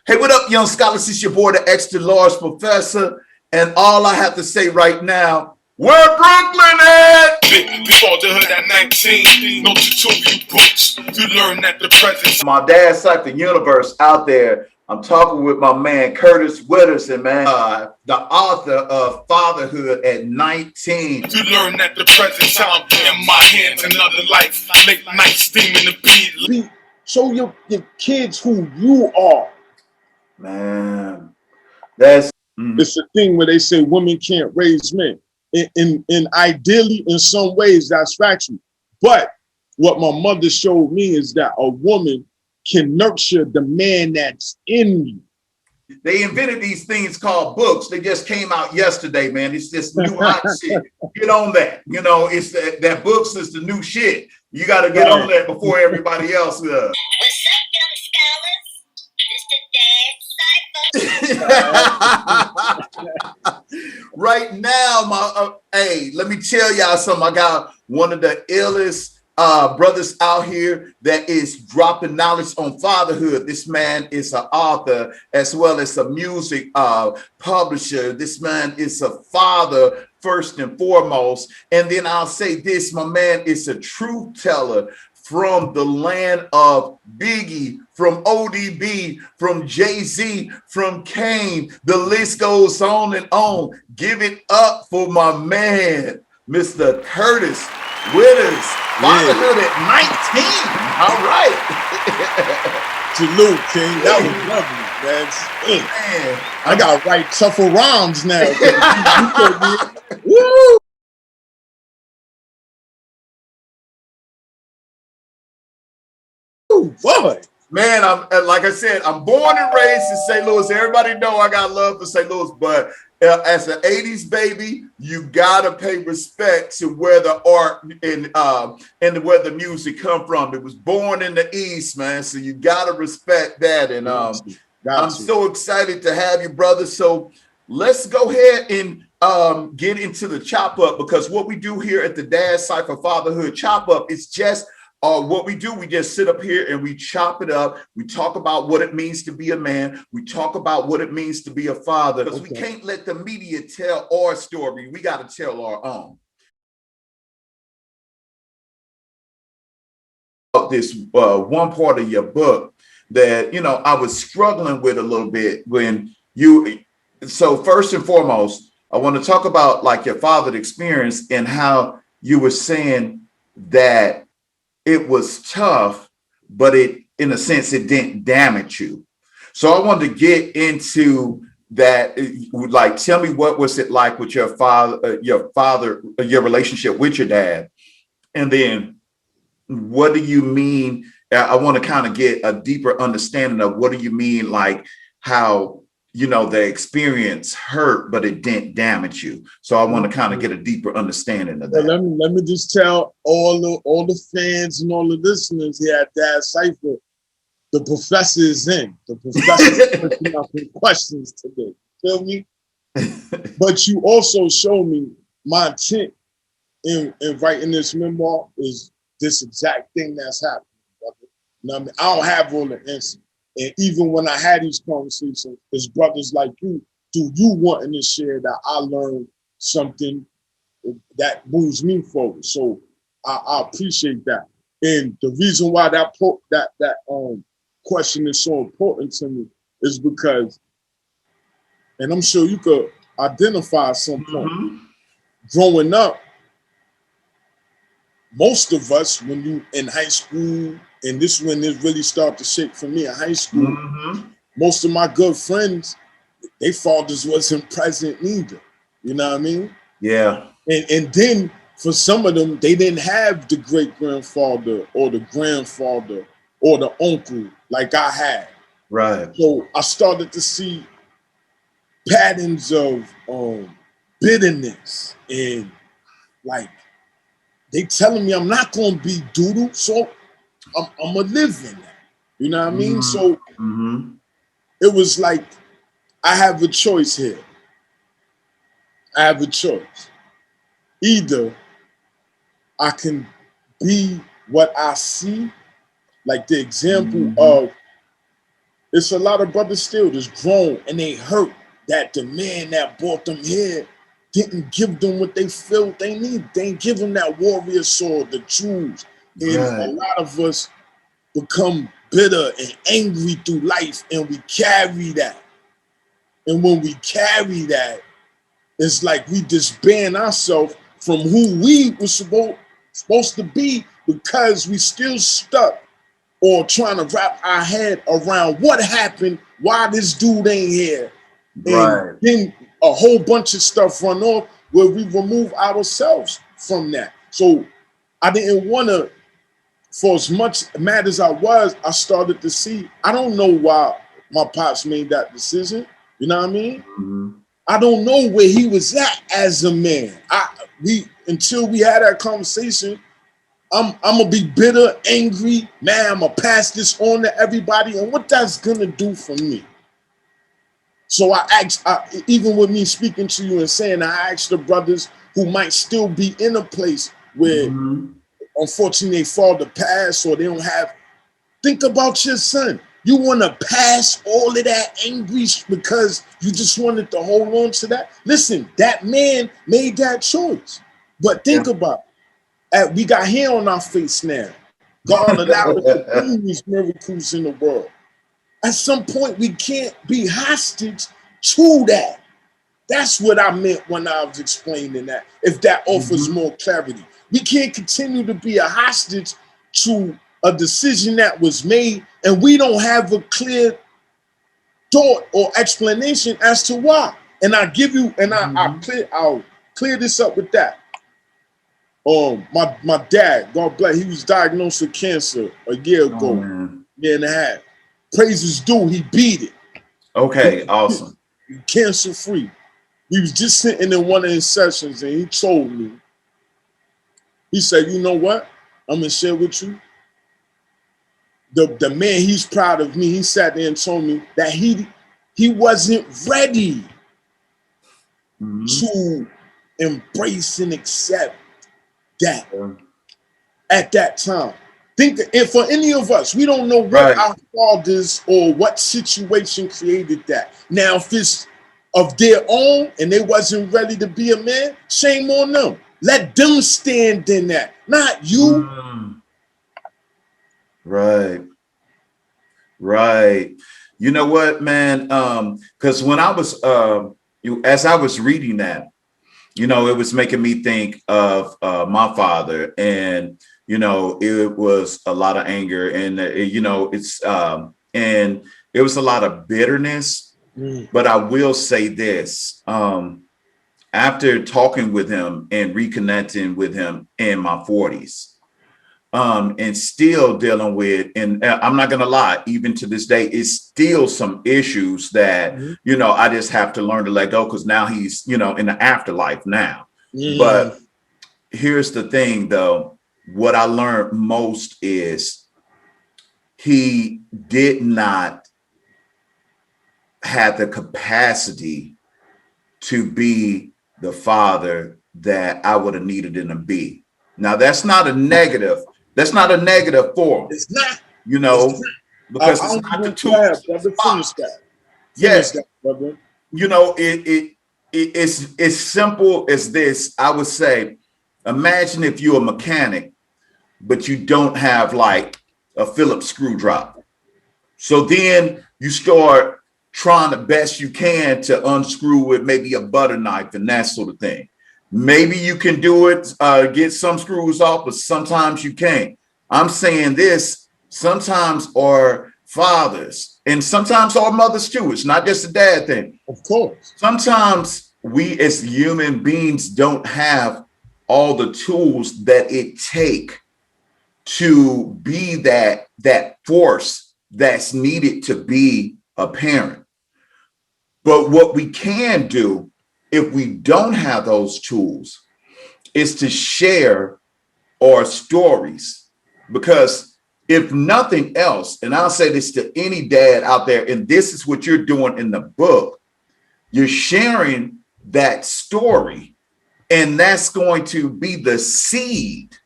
Hey, what up, young scholars? It's your boy, the extra large professor. And all I have to say right now, where Brooklyn at? Before the hood at 19, no tutorial books. You learn at the present. My DadCypher universe out there. I'm talking with my man, Curtis Witters, and man, the author of Fatherhood at 19. You learn at the present time. In my hands, another life. Late night steaming the beat. Show your kids who you are. Man, that's it's a thing where they say women can't raise men. In ideally, in some ways, that's factual. But what my mother showed me is that a woman can nurture the man that's in you. They invented these things called books. They just came out yesterday, man. It's this new hot shit. Get on that. You know, it's that books is the new shit. You got to get on that before everybody else does. What's up, young scholars? This the DadCypher. Right now, hey, let me tell y'all something. I got one of the illest brothers out here that is dropping knowledge on fatherhood. This man is an author as well as a music publisher. This man is a father first and foremost. And then I'll say this, my man is a truth teller from the land of Biggie, from ODB, from Jay-Z, from Kane. The list goes on and on. Give it up for my man, Mr. Curtis Witters. Fatherhood at 19. All right. Salute, King. That was lovely, man. I got to write tougher rhymes now. Woo! Boy. Man, like I said, I'm born and raised in St. Louis. Everybody know I got love for St. Louis, but as an 80s baby, you gotta pay respect to where the art and where the music come from. It was born in the East, man, so you gotta respect that. And I'm so excited to have you, brother. So let's go ahead and get into the chop up, because what we do here at the DadCypher Fatherhood Chop Up is just what we do. We just sit up here and we chop it up. We talk about what it means to be a man. We talk about what it means to be a father, because we can't let the media tell our story. We got to tell our own. This one part of your book that, you know, I was struggling with a little bit when you, so first and foremost, I want to talk about like your fatherhood experience and how you were saying that it was tough, but it, in a sense, it didn't damage you. So I wanted to get into that. Like, tell me, what was it like with your father, your relationship with your dad? And then what do you mean? I want to kind of get a deeper understanding of what do you mean, like how, you know, the experience hurt, but it didn't damage you. So I want to kind of get a deeper understanding of that. Let me just tell all the fans and all the listeners here at DadCypher, the professor is in. The professor is picking up questions today. Feel me? But you also show me my intent in writing this memoir is this exact thing that's happening, brother. You know what I mean? I don't have all the answers. And even when I had these conversations, as brothers like you, do you wanting to share that I learned something that moves me forward? So I appreciate that. And the reason why that question is so important to me is because, and I'm sure you could identify some point. Growing up, most of us, when you in high school, and this when it really started to shake for me in high school, most of my good friends, their fathers wasn't present either. You know what I mean? Yeah. And then for some of them, they didn't have the great-grandfather or the grandfather or the uncle like I had. Right. So I started to see patterns of bitterness, and like they telling me I'm not gonna be doodle, so I'm gonna live in that. You know what I mean? So it was like I have a choice here. I have a choice. Either I can be what I see, like the example of It's a lot of brothers still that's grown and they hurt that the man that brought them here didn't give them what they feel they need. They ain't give them that warrior sword, the jewels. And a Right. lot of us become bitter and angry through life, and we carry that. And when we carry that, it's like we disband ourselves from who we were supposed to be because we still stuck or trying to wrap our head around what happened, why this dude ain't here. And Right. then a whole bunch of stuff run off where we remove ourselves from that. So I didn't want to, for as much mad as I was, I started to see, I don't know why my pops made that decision. You know what I mean? Mhm. I don't know where he was at as a man. Until we had that conversation, I'm gonna be bitter, angry, man. I'm gonna pass this on to everybody, and what that's gonna do for me. So I asked, even with me speaking to you and saying, I asked the brothers who might still be in a place where, Mhm. unfortunately, they fall to pass or they don't have. Think about your son. You want to pass all of that angry because you just wanted to hold on to that. Listen, that man made that choice. But Yeah. think about it. We got hair on our face now. God allowed us to bring these miracles in the world. At some point, we can't be hostage to that. That's what I meant when I was explaining that, if that offers Mhm. more clarity. We can't continue to be a hostage to a decision that was made, and we don't have a clear thought or explanation as to why. And I give you, and Mhm. I'll clear this up with that. My dad, God bless, he was diagnosed with cancer a year Oh ago, man. year and a half. Praises due, he beat it. Okay. Awesome. Cancer free. We was just sitting in one of his sessions, and he told me, he said, you know what? I'm gonna share with you. The man, he's proud of me. He sat there and told me that he wasn't ready Mhm. to embrace and accept that Yeah. at that time. Think, and for any of us, we don't know what Right. our fathers or what situation created that. Now, if it's of their own and they wasn't ready to be a man, shame on them. Let them stand in that, not you. Mm. Right. Right. You know what, man? Because when I was as I was reading that, it was making me think of my father, and it was a lot of anger, and it's and it was a lot of bitterness. Mm. But I will say this: after talking with him and reconnecting with him in my 40s, and still dealing with, and I'm not gonna lie, even to this day, it's still some issues that Mm. I just have to learn to let go, because now he's in the afterlife now. Mm. But here's the thing, though: what I learned most is he did not have the capacity to be the father that I would have needed him to be. Now, that's not a negative. That's not a negative for him, It's not. you It's know, not. because I it's don't not the even tools have, in his brother. Finish box. that. Yeah, Finish that, brother. it's as simple as this. I would say, imagine if you're a mechanic, but you don't have like a Phillips screwdriver. So then you start trying the best you can to unscrew with maybe a butter knife and that sort of thing. Maybe you can do it, get some screws off, but sometimes you can't. I'm saying this: sometimes our fathers and sometimes our mothers too. It's not just a dad thing. Of course. Sometimes we as human beings don't have all the tools that it take to be that force that's needed to be a parent. But what we can do, if we don't have those tools, is to share our stories. Because if nothing else, and I'll say this to any dad out there, and this is what you're doing in the book, you're sharing that story, and that's going to be the seed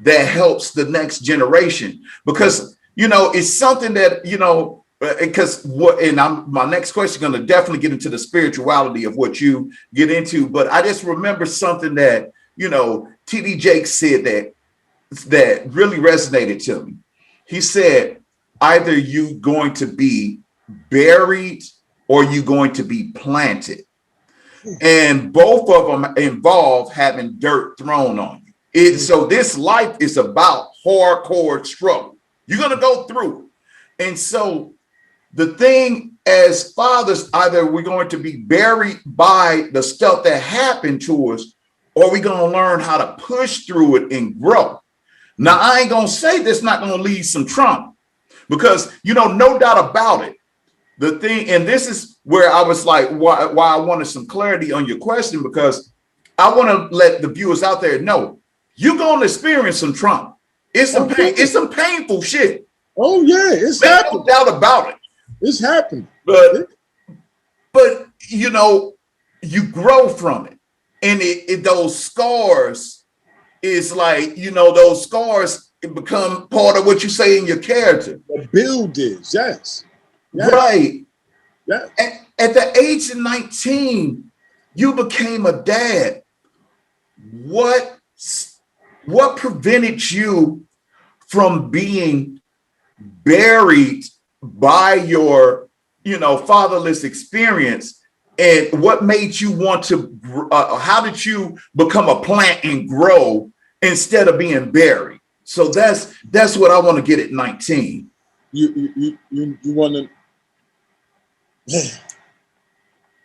that helps the next generation. Because it's something that Because my next question is going to definitely get into the spirituality of what you get into. But I just remember something that, TD Jakes said that really resonated to me. He said, either you going to be buried or you going to be planted. And both of them involve having dirt thrown on you. So this life is about hardcore struggle. You're going to go through it. And so the thing as fathers, either we're going to be buried by the stuff that happened to us, or we're going to learn how to push through it and grow. Now, I ain't going to say this not going to lead some trauma, because, no doubt about it. The thing, and this is where I was like, why I wanted some clarity on your question, because I want to let the viewers out there know you're going to experience some trauma. It's some pain. It's some painful shit. Oh yeah, it's happening. No doubt about it. It's happening. But you grow from it, and those scars is like, those scars become part of what you say in your character. The build is, yes. Right. Yeah. At the age of 19, you became a dad. What prevented you from being buried by your, fatherless experience? And what made you want to, how did you become a plant and grow instead of being buried? So that's what I want to get at 19. You want to,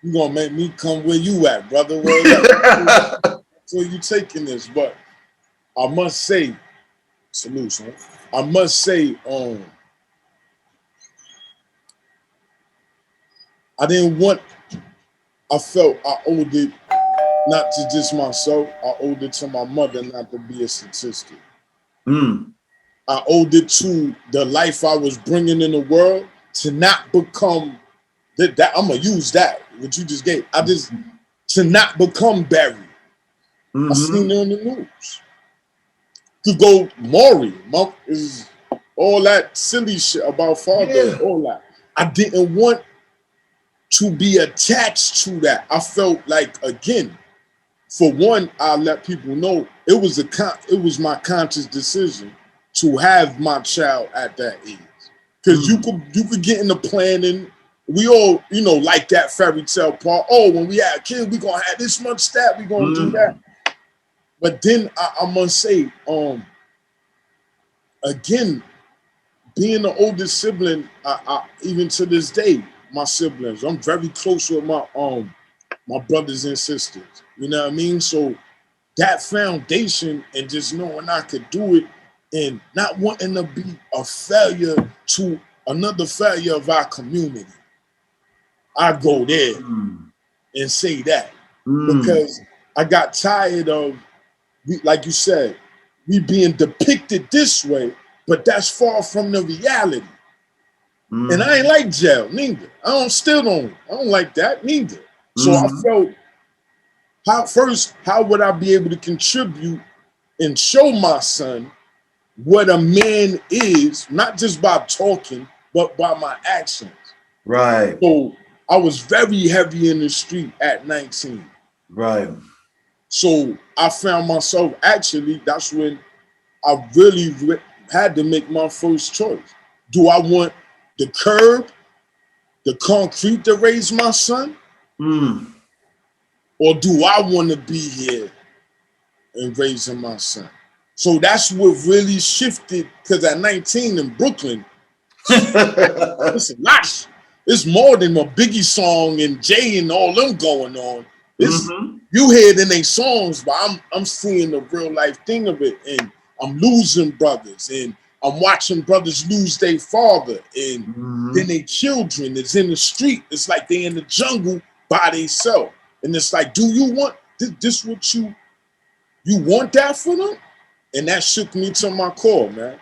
you gonna make me come where you at, brother. So you taking this, but I must say, solution. I must say, I felt I owed it not to just myself. I owed it to my mother not to be a statistic. I owed it to the life I was bringing in the world to not become that. I'm gonna use that what you just gave. To not become buried. I seen it on the news. To go Maury, is all that silly shit about father, all that. I didn't want to be attached to that. I felt like, again, for one, I let people know it was my conscious decision to have my child at that age. Because you could get into planning. We all, like that fairy tale part. Oh, when we have kids, we gonna have this much stat, we gonna do that. But then I must say, again, being the oldest sibling, I even to this day, my siblings, I'm very close with my brothers and sisters. You know what I mean? So that foundation and just knowing I could do it and not wanting to be a failure to another failure of our community. I go there and say that because I got tired of, like you said, we being depicted this way, but that's far from the reality. And I ain't like jail, neither. I don't like that, neither. So I felt, how would I be able to contribute and show my son what a man is, not just by talking, but by my actions. Right. So I was very heavy in the street at 19. Right. So I found myself, actually, that's when I really had to make my first choice. Do I want the curb, the concrete to raise my son? Or do I want to be here and raising my son? So that's what really shifted, because at 19 in Brooklyn, it's a lot. It's more than a Biggie song and Jay and all them going on. You hear it in their songs, but I'm seeing the real life thing of it, and I'm losing brothers, and I'm watching brothers lose their father, and then their children is in the street. It's like they in the jungle by themselves, and it's like, do you want this? What you want that for them? And that shook me to my core, man.